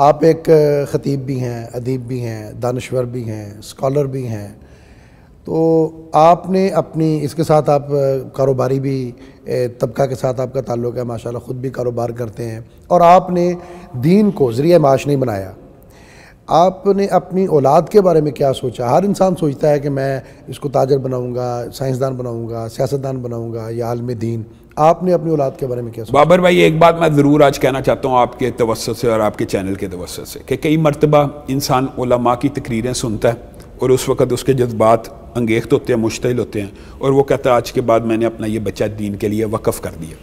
آپ ایک خطیب بھی ہیں، ادیب بھی ہیں، دانشور بھی ہیں، اسکالر بھی ہیں، تو آپ نے اپنی اس کے ساتھ آپ کاروباری بھی طبقہ کے ساتھ آپ کا تعلق ہے، ماشاءاللہ خود بھی کاروبار کرتے ہیں، اور آپ نے دین کو ذریعہ معاش نہیں بنایا. آپ نے اپنی اولاد کے بارے میں کیا سوچا؟ ہر انسان سوچتا ہے کہ میں اس کو تاجر بناؤں گا، سائنسدان بناؤں گا، سیاستدان بناؤں گا یا عالم دین. آپ نے اپنی اولاد کے بارے میں کیا سوچا؟ بابر بھائی ایک بات میں ضرور آج کہنا چاہتا ہوں آپ کے توسط سے اور آپ کے چینل کے توسط سے، کہ کئی مرتبہ انسان علماء کی تقریریں سنتا ہے اور اس وقت اس کے جذبات انگیخت ہوتے ہیں، مشتعل ہوتے ہیں، اور وہ کہتا ہے آج کے بعد میں نے اپنا یہ بچہ دین کے لیے وقف کر دیا.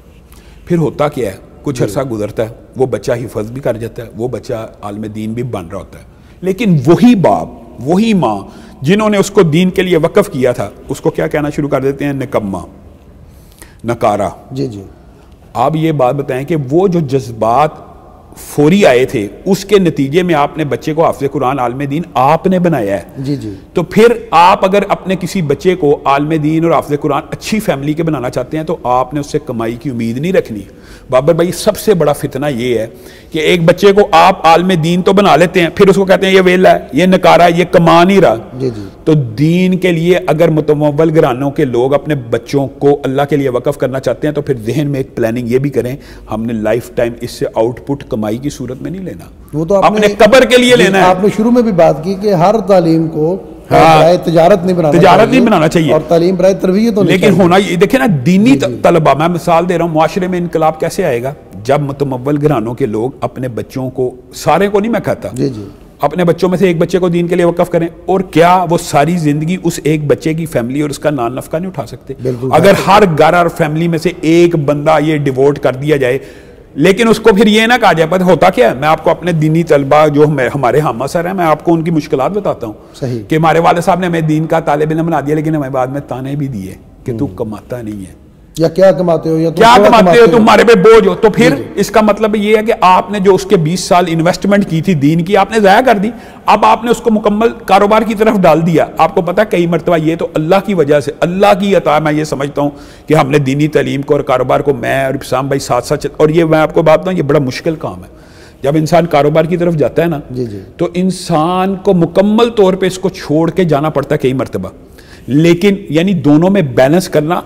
پھر ہوتا کیا ہے، کچھ عرصہ گزرتا ہے، وہ بچہ حفظ بھی کر جاتا ہے، وہ بچہ عالم دین بھی بن رہا ہوتا ہے، لیکن وہی باپ، وہی ماں جنہوں نے اس کو دین کے لیے وقف کیا تھا، اس کو کیا کہنا شروع کر دیتے ہیں؟ نکمہ، نکارہ. جی جی. آپ یہ بات بتائیں کہ وہ جو جذبات فوری آئے تھے، اس کے نتیجے میں آپ نے بچے کو حافظ قرآن عالم دین آپ نے بنایا ہے. جی جی. تو پھر آپ اگر اپنے کسی بچے کو عالم دین اور حافظ قرآن اچھی فیملی کے بنانا چاہتے ہیں تو آپ نے اس سے کمائی کی امید نہیں رکھنی. بابر بھائی سب سے بڑا فتنہ یہ ہے کہ ایک بچے کو آپ عالم دین تو بنا لیتے ہیں، پھر اس کو کہتے ہیں یہ ویلا ہے، یہ نکارہ ہے، یہ کما نہیں رہا. جی جی. تو دین کے لیے اگر متمول گھرانوں کے لوگ اپنے بچوں کو اللہ کے لیے وقف کرنا چاہتے ہیں تو پھر ذہن میں ایک پلاننگ یہ بھی کریں، ہم نے لائف ٹائم اس سے آؤٹ پٹ کمائی کی صورت میں نہیں لینا، وہ تو اپنے قبر کے لیے لینا ہے. آپ نے شروع میں بھی بات کی کہ ہر تعلیم کو برائے تجارت نہیں بنانا چاہیے اور تعلیم برائے تربیت ہونی چاہیے. لیکن ہونا یہ دیکھیں نا دینی طلبہ، میں مثال دے رہا ہوں، معاشرے میں انقلاب کیسے آئے گا؟ جب متمول گھرانوں کے لوگ اپنے بچوں کو، سارے کو نہیں میں کہتا، جی جی، اپنے بچوں میں سے ایک بچے کو دین کے لیے وقف کریں، اور کیا وہ ساری زندگی اس ایک بچے کی فیملی اور اس کا نان نفقہ نہیں اٹھا سکتے؟ اگر ہر گھر اور فیملی میں سے ایک بندہ یہ ڈیووٹ کر دیا جائے، لیکن اس کو پھر یہ نہ کہا جائے. پتہ ہوتا کیا ہے، میں آپ کو اپنے دینی طلبہ جو ہمارے ہم اثر ہیں، میں آپ کو ان کی مشکلات بتاتا ہوں. صحیح. کہ ہمارے والد صاحب نے ہمیں دین کا طالب علم بنا دیا، لیکن ہمیں بعد میں تانے بھی دیے کہ تو کماتا نہیں ہے، یا کیا کماتے ہو، یا کیا کماتے ہو، تمہارے پہ بوجھ ہو. تو پھر اس کا مطلب یہ ہے کہ آپ نے جو اس کے 20 سال انویسٹمنٹ کی تھی دین کی، آپ نے ضائع کر دی. اب آپ نے اس کو مکمل کاروبار کی طرف ڈال دیا. آپ کو پتا کئی مرتبہ یہ تو اللہ کی وجہ سے، اللہ کی عطا میں یہ سمجھتا ہوں کہ ہم نے دینی تعلیم کو اور کاروبار کو، میں اور ابسام بھائی ساتھ ساتھ، اور یہ میں آپ کو بات بتاؤں، یہ بڑا مشکل کام ہے. جب انسان کاروبار کی طرف جاتا ہے نا، تو انسان کو مکمل طور پہ اس کو چھوڑ کے جانا پڑتا ہے کئی مرتبہ، لیکن یعنی دونوں میں بیلنس کرنا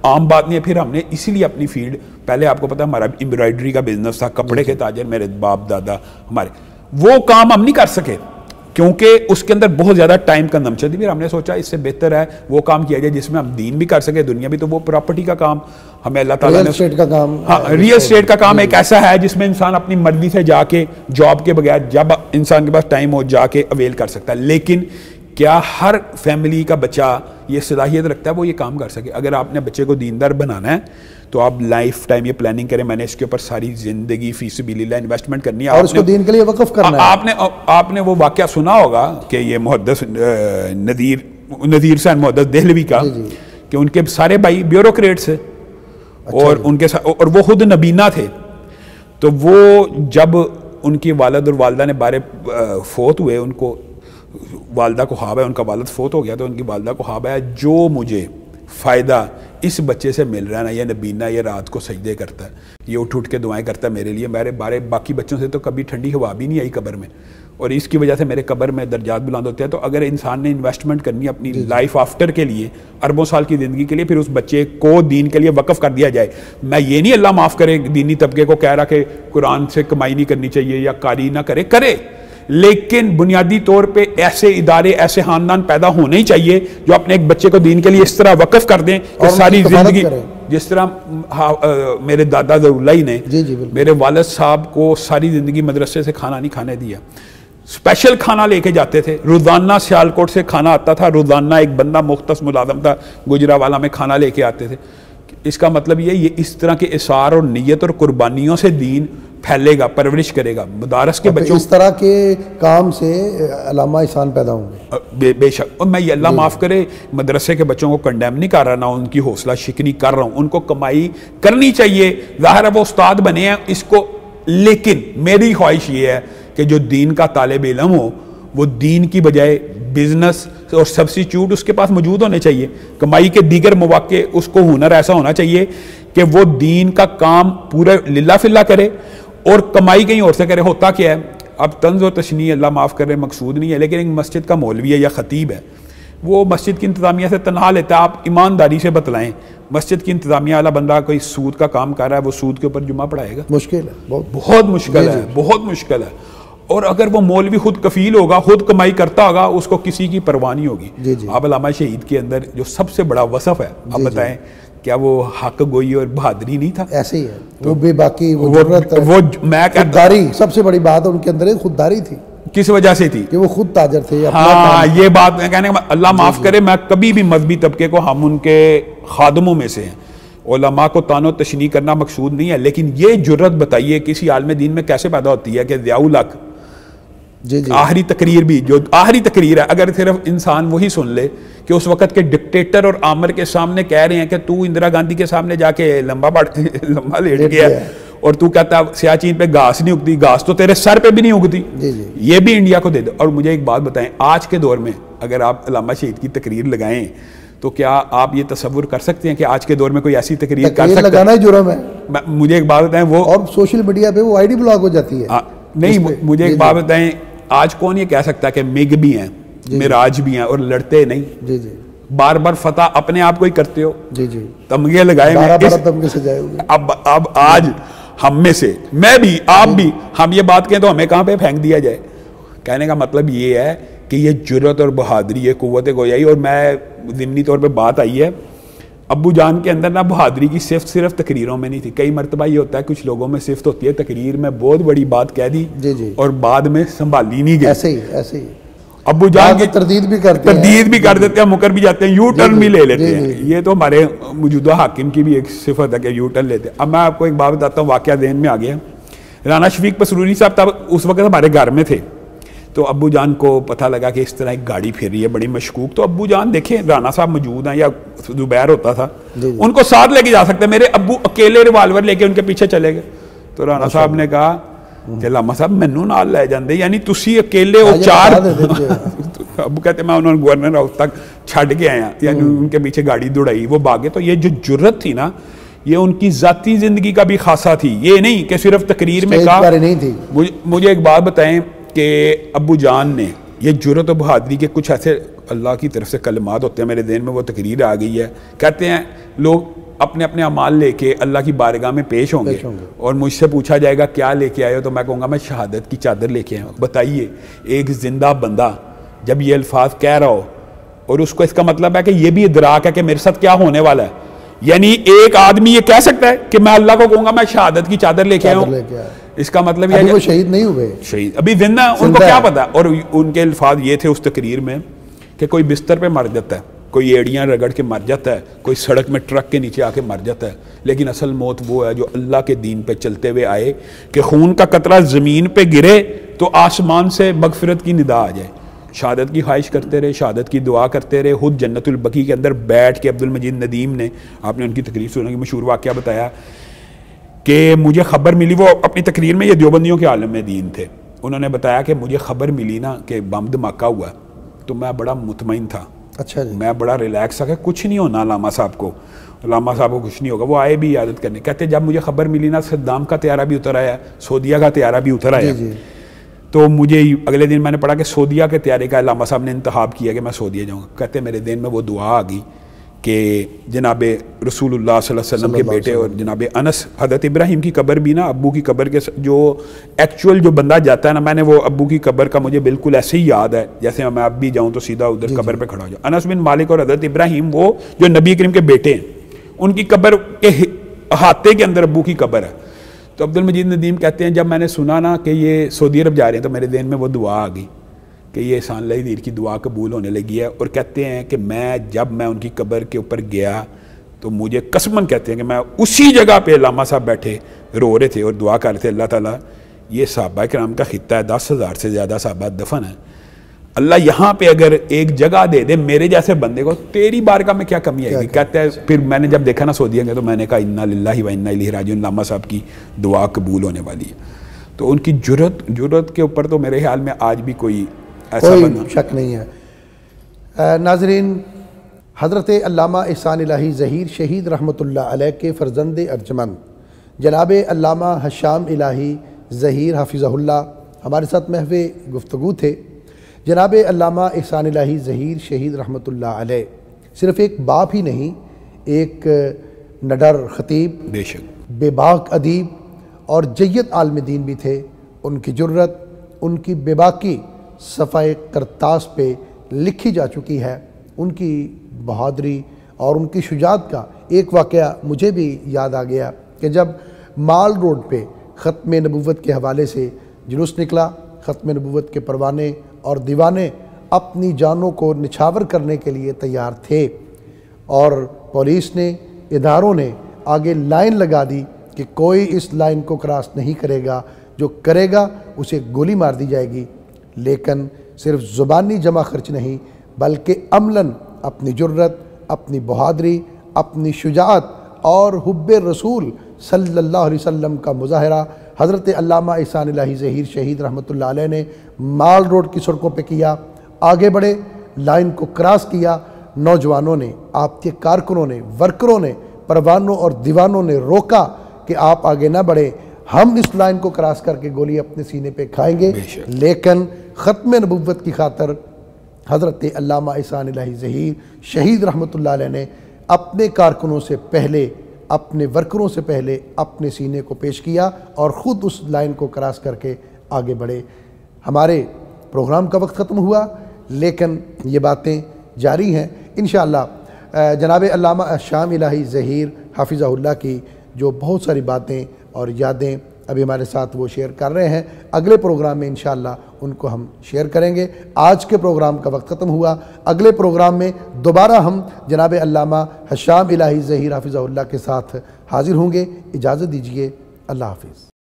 عام بات نہیں ہے. پھر ہم نے اسی لیے اپنی فیلڈ، پہلے آپ کو پتا ہمارا امبرائڈری کا بزنس تھا، کپڑے کے تاجر میرے باپ دادا ہمارے، وہ کام ہم نہیں کر سکے کیونکہ اس کے اندر بہت زیادہ ٹائم کنزمپشن تھی. پھر ہم نے سوچا اس سے بہتر ہے وہ کام کیا جائے جس میں ہم دین بھی کر سکے، دنیا بھی. تو وہ پراپرٹی کا کام ہمیں اللہ تعالیٰ نے، ریل اسٹیٹ کا کام ایک ایسا ہے جس میں انسان اپنی مرضی سے جا کے جاب کے بغیر، جب انسان کے پاس ٹائم ہو، جا کے اویل کر سکتا ہے. لیکن کیا ہر فیملی کا بچہ یہ صلاحیت رکھتا ہے وہ یہ کام کر سکے؟ اگر آپ نے بچے کو دیندار بنانا ہے تو آپ لائف ٹائم یہ پلاننگ کریں، میں نے اس کے اوپر ساری زندگی فی سبیل اللہ انویسٹمنٹ کرنی ہے، اور اس کو دین کے لیے وقف کرنا ہے. آپ نے وہ واقعہ سنا ہوگا کہ یہ محدث نذیر حسین محدث دہلوی کا، کہ ان کے سارے بھائی بیوروکریٹس ہیں اور ان کے اور وہ خود نبینا تھے. تو وہ جب ان کی والد اور والدہ نے بارے فوت ہوئے، ان کو والدہ کو خواب ہے، ان کا والد فوت ہو گیا تو ان کی والدہ کو خواب ہے جو مجھے فائدہ اس بچے سے مل رہا ہے نا، یہ نبینا یہ رات کو سجدے کرتا ہے، یہ اٹھ کے دعائیں کرتا ہے میرے لیے، میرے بارے باقی بچوں سے تو کبھی ٹھنڈی ہوا بھی نہیں آئی قبر میں، اور اس کی وجہ سے میرے قبر میں درجات بلند ہوتے ہیں. تو اگر انسان نے انویسٹمنٹ کرنی ہے اپنی لائف آفٹر کے لیے، اربوں سال کی زندگی کے لیے، پھر اس بچے کو دین کے لیے وقف کر دیا جائے. میں یہ نہیں اللہ معاف کرے دینی طبقے کو کہہ رہا کہ قرآن سے کمائی نہیں کرنی چاہیے یا قاری نہ کرے، لیکن بنیادی طور پہ ایسے ادارے، ایسے خاندان پیدا ہونے ہی چاہیے جو اپنے ایک بچے کو دین کے لیے اس طرح وقف کر دیں کہ ساری زندگی، جس طرح میرے دادا ضرورلائی نے میرے والد صاحب کو ساری زندگی مدرسے سے کھانا نہیں کھانے دیا، اسپیشل کھانا لے کے جاتے تھے، روزانہ سیالکوٹ سے کھانا آتا تھا، روزانہ ایک بندہ مختص ملازم تھا گجرانوالہ میں کھانا لے کے آتے تھے. اس کا مطلب یہ اس طرح کے اثار اور نیت اور قربانیوں سے دین پھیلے گا، پرورش کرے گا. مدارس کے بچوں، اس طرح کے کام سے علامہ احسان پیدا ہوں گے بے شک. اور میں یہ اللہ معاف کرے مدرسے کے بچوں کو کنڈیم نہیں کر رہا، نہ ان کی حوصلہ شکنی کر رہا ہوں، ان کو کمائی کرنی چاہیے، ظاہر ہے وہ استاد بنے ہیں اس کو، لیکن میری خواہش یہ ہے کہ جو دین کا طالب علم ہو وہ دین کی بجائے بزنس اور سبسٹیچیوٹ اس کے پاس موجود ہونے چاہیے، کمائی کے دیگر مواقع اس کو ہنر ایسا ہونا چاہیے کہ وہ دین کا کام پورا للہ فلہ کرے اور کمائی کہیں اور سے کرے. ہوتا کیا ہے اب طنز و تشنیع اللہ معاف کرے مقصود نہیں ہے، لیکن ایک مسجد کا مولوی ہے یا خطیب ہے، وہ مسجد کی انتظامیہ سے تنہا لیتا ہے. آپ ایمانداری سے بتلائیں مسجد کی انتظامیہ والا بندہ کوئی سود کا کام کر رہا ہے، وہ سود کے اوپر جمعہ پڑھائے گا؟ مشکل ہے، بہت مشکل ہے، بہت مشکل ہے. اور اگر وہ مولوی خود کفیل ہوگا، خود کمائی کرتا ہوگا، اس کو کسی کی پرواہ نہیں ہوگی. آپ علامہ شہید کے اندر جو سب سے بڑا وصف ہے، آپ بتائیں کیا وہ حق گوئی اور بہادری نہیں تھا؟ ایسے ہی ہے، وہ بے باکی، وہ میں خودداری سب سے بڑی بات ہے ان کے اندر، خودداری تھی. کس وجہ سے تھی؟ کہ وہ خود تاجر تھے. ہاں یہ بات میں کہنے کا اللہ معاف کرے، میں کبھی بھی مذہبی طبقے کو، ہم ان کے خادموں میں سے ہیں، علماء کو طعن و تشنیع کرنا مقصود نہیں ہے، لیکن یہ جرت بتائیے کسی عالم دین میں کیسے پیدا ہوتی ہے کہ ضیاء الحق آخری تقریر بھی، جو آخری تقریر ہے، اگر صرف انسان وہی سن لے کہ اس وقت کے ڈکٹیٹر اور آمر کے سامنے کہہ رہے ہیں کہ تو اندرا گاندھی کے سامنے جا کے لمبا لیٹ گیا اور تو کہتا سیاچین پہ گھاس نہیں اگتی، گھاس تو تیرے سر پہ بھی نہیں اگتی. یہ بھی انڈیا کو دے دو. اور مجھے ایک بات بتائیں، آج کے دور میں اگر آپ علامہ شہید کی تقریر لگائیں تو کیا آپ یہ تصور کر سکتے ہیں کہ آج کے دور میں کوئی ایسی تقریر کر سکتا ہے؟ لگانا ہی جرم ہے. مجھے ایک بات بتائیں، وہ اور سوشل میڈیا پہ وہ آئی ڈی بلاک ہو جاتی ہے. نہیں، مجھے ایک بات بتائیں، آج کون یہ کہہ سکتا ہے کہ مگ بھی ہیں، معراج بھی ہیں اور لڑتے نہیں؟ جی جی. بار بار فتح اپنے آپ کو ہی کرتے ہو. جی جی. تمغے لگائے تمغے سجائے ہوئے. اب آج ہم میں سے، میں بھی، آپ بھی، ہم یہ بات کہیں تو ہمیں کہاں پہ پھینک دیا جائے. کہنے کا مطلب یہ ہے کہ یہ جرت اور بہادری، یہ قوت گویائی. اور میں ضمنی طور پہ بات آئی ہے، ابو جان کے اندر نا بہادری کی صرف تقریروں میں نہیں تھی. کئی مرتبہ یہ ہوتا ہے کچھ لوگوں میں صفت ہوتی ہے تقریر میں بہت بڑی بات کہہ دی اور بعد میں سنبھالی نہیں گئی. ایسے ہی ابو جان کی تردید بھی کر دیتے ہیں، مکر بھی جاتے ہیں، یو ٹرن بھی لے لیتے ہیں. یہ تو ہمارے موجودہ حاکم کی بھی ایک صفت ہے کہ یو ٹرن لیتے ہیں. اب میں آپ کو ایک بات بتاتا ہوں، واقعہ ذہن میں آ گیا. رانا شفیق پسروری صاحب تب اس وقت ہمارے گھر میں تھے، تو ابو جان کو پتہ لگا کہ اس طرح ایک گاڑی پھر رہی ہے بڑی مشکوک. تو ابو جان دیکھیں رانا صاحب موجود ہیں یا زبیر ہوتا تھا، ان کو ساتھ لے کے جا سکتے. میرے ابو اکیلے ریوالور لے کے ان کے پیچھے چلے گئے. تو رانا صاحب نے کہا کہ لاما صاحب مینوں نال لے جاندے، یعنی تسی اکیلے ہو چار. ابو کہتے میں انہوں نے گورنر ہاؤس تک چھڈ کے آیا، یعنی ان کے پیچھے گاڑی دوڑائی، وہ بھاگے. تو یہ جو جرت تھی نا، یہ ان کی ذاتی زندگی کا بھی خاصہ تھی. یہ نہیں کہ صرف تقریر میں کہا. مجھے ایک بات بتائیں کہ ابو جان نے یہ جرت و بہادری کے کچھ ایسے اللہ کی طرف سے کلمات ہوتے ہیں، میرے ذہن میں وہ تقریر آ گئی ہے. کہتے ہیں لوگ اپنے اپنے اعمال لے کے اللہ کی بارگاہ میں پیش ہوں گے اور مجھ سے پوچھا جائے گا کیا لے کے آئے ہو، تو میں کہوں گا میں شہادت کی چادر لے کے آیا ہوں. بتائیے ایک زندہ بندہ جب یہ الفاظ کہہ رہا ہو اور اس کو اس کا مطلب ہے کہ یہ بھی ادراک ہے کہ میرے ساتھ کیا ہونے والا ہے. یعنی ایک آدمی یہ کہہ سکتا ہے کہ میں اللہ کو کہوں گا میں شہادت کی چادر لے کے آیا ہوں، اس کا مطلب یہ وہ شہید نہیں ہوئے، شہید ابھی زندہ ہیں، ان کو کیا پتا. اور ان کے الفاظ یہ تھے اس تقریر میں کہ کوئی بستر پہ مر جاتا ہے، کوئی ایڑیاں رگڑ کے مر جاتا ہے، کوئی سڑک میں ٹرک کے نیچے آ کے مر جاتا ہے، لیکن اصل موت وہ ہے جو اللہ کے دین پہ چلتے ہوئے آئے کہ خون کا قطرہ زمین پہ گرے تو آسمان سے مغفرت کی ندا آ جائے. شہادت کی خواہش کرتے رہے، شہادت کی دعا کرتے رہے. خود جنت البقیع کے اندر بیٹھ کے عبد المجید ندیم نے، آپ نے ان کی تقریر سننے کی مشہور واقعہ بتایا کہ مجھے خبر ملی، وہ اپنی تقریر میں یہ دیوبندیوں کے عالم دین تھے، انہوں نے بتایا کہ مجھے خبر ملی نا کہ بم دھماکہ ہوا تو میں بڑا مطمئن تھا. اچھا جی. میں بڑا ریلیکس تھا کہ کچھ نہیں ہونا علامہ صاحب کو کچھ نہیں ہوگا. وہ آئے بھی عیادت کرنے. کہتے جب مجھے خبر ملی نا صدام کا طیارہ بھی اتر آیا، سعودیہ کا طیارہ بھی اتر آیا، تو مجھے اگلے دن میں نے پڑھا کہ سعودیہ کے طیارے کا علامہ صاحب نے انتخاب کیا کہ میں سعودیہ جاؤں گا. کہتے میرے دین میں وہ دعا آ گئی کہ جناب رسول اللہ صلی اللہ علیہ وسلم کے بیٹے اور جناب انس، حضرت ابراہیم کی قبر بھی نا ابو کی قبر کے جو ایکچوئل جو بندہ جاتا ہے نا، میں نے وہ ابو کی قبر کا مجھے بالکل ایسے ہی یاد ہے جیسے میں اب بھی جاؤں تو سیدھا ادھر قبر پہ کھڑا ہو جاؤں. انس بن مالک اور حضرت ابراہیم وہ جو نبی کریم کے بیٹے ہیں، ان کی قبر کے احاطے کے اندر ابو کی قبر ہے. تو عبد المجید ندیم کہتے ہیں جب میں نے سنا نا کہ یہ سعودی عرب جا رہے ہیں تو میرے ذہن میں وہ دعا آ گئی کہ یہ احسان اللہ دیر کی دعا قبول ہونے لگی ہے. اور کہتے ہیں کہ جب میں ان کی قبر کے اوپر گیا تو مجھے قسماً کہتے ہیں کہ میں اسی جگہ پہ علامہ صاحب بیٹھے رو رہے تھے اور دعا کر رہے تھے، اللہ تعالیٰ یہ صحابہ کرام کا خطہ ہے، 10,000 سے زیادہ صحابہ دفن ہیں، اللہ یہاں پہ اگر ایک جگہ دے دے میرے جیسے بندے کو، تیری بارگاہ میں کیا کمی آئے گی. کہتے ہیں پھر میں نے جب دیکھا نا سعودیہ کے تو میں نے کہا انا للہ و انا الیہ راجعون، علامہ صاحب کی دعا قبول ہونے والی ہے. تو ان کی جرت کے اوپر تو میرے خیال میں آج بھی کوئی ایسا شک نہیں ہے. ناظرین، حضرت علامہ احسان الہی ظہیر شہید رحمۃ اللہ علیہ کے فرزند ارجمند جناب علامہ حشام الہی ظہیر حافظہ اللہ ہمارے ساتھ محو گفتگو تھے جناب علامہ احسان الہی ظہیر شہید رحمۃ اللہ علیہ. صرف ایک باپ ہی نہیں، ایک نڈر خطیب، بے شک بے باک ادیب اور جید عالم دین بھی تھے. ان کی جرت، ان کی بے باکی صفحہ کرتاس پہ لکھی جا چکی ہے. ان کی بہادری اور ان کی شجاعت کا ایک واقعہ مجھے بھی یاد آ گیا کہ جب مال روڈ پہ ختم نبوت کے حوالے سے جلوس نکلا، ختم نبوت کے پروانے اور دیوانے اپنی جانوں کو نچھاور کرنے کے لیے تیار تھے، اور پولیس نے، اداروں نے آگے لائن لگا دی کہ کوئی اس لائن کو کراس نہیں کرے گا، جو کرے گا اسے گولی مار دی جائے گی. لیکن صرف زبانی جمع خرچ نہیں بلکہ عملاً اپنی جرت، اپنی بہادری، اپنی شجاعت اور حب رسول صلی اللہ علیہ وسلم کا مظاہرہ حضرت علامہ احسان الہی ظہیر شہید رحمۃ اللہ علیہ نے مال روڈ کی سڑکوں پہ کیا. آگے بڑھے، لائن کو کراس کیا. نوجوانوں نے، آپ کے کارکنوں نے، ورکروں نے، پروانوں اور دیوانوں نے روکا کہ آپ آگے نہ بڑھیں، ہم اس لائن کو کراس کر کے گولی اپنے سینے پہ کھائیں گے. لیکن ختم نبوت کی خاطر حضرت علامہ احسان الہی ظہیر شہید رحمۃ اللہ علیہ نے اپنے کارکنوں سے پہلے، اپنے ورکروں سے پہلے اپنے سینے کو پیش کیا اور خود اس لائن کو کراس کر کے آگے بڑھے. ہمارے پروگرام کا وقت ختم ہوا لیکن یہ باتیں جاری ہیں. انشاءاللہ جناب علامہ شام الہی ظہیر حافظہ اللہ کی جو بہت ساری باتیں اور یادیں ابھی ہمارے ساتھ وہ شیئر کر رہے ہیں، اگلے پروگرام میں انشاءاللہ ان کو ہم شیئر کریں گے. آج کے پروگرام کا وقت ختم ہوا. اگلے پروگرام میں دوبارہ ہم جناب علامہ شام الہی ظہیر حافظہ اللہ کے ساتھ حاضر ہوں گے. اجازت دیجیے. اللہ حافظ.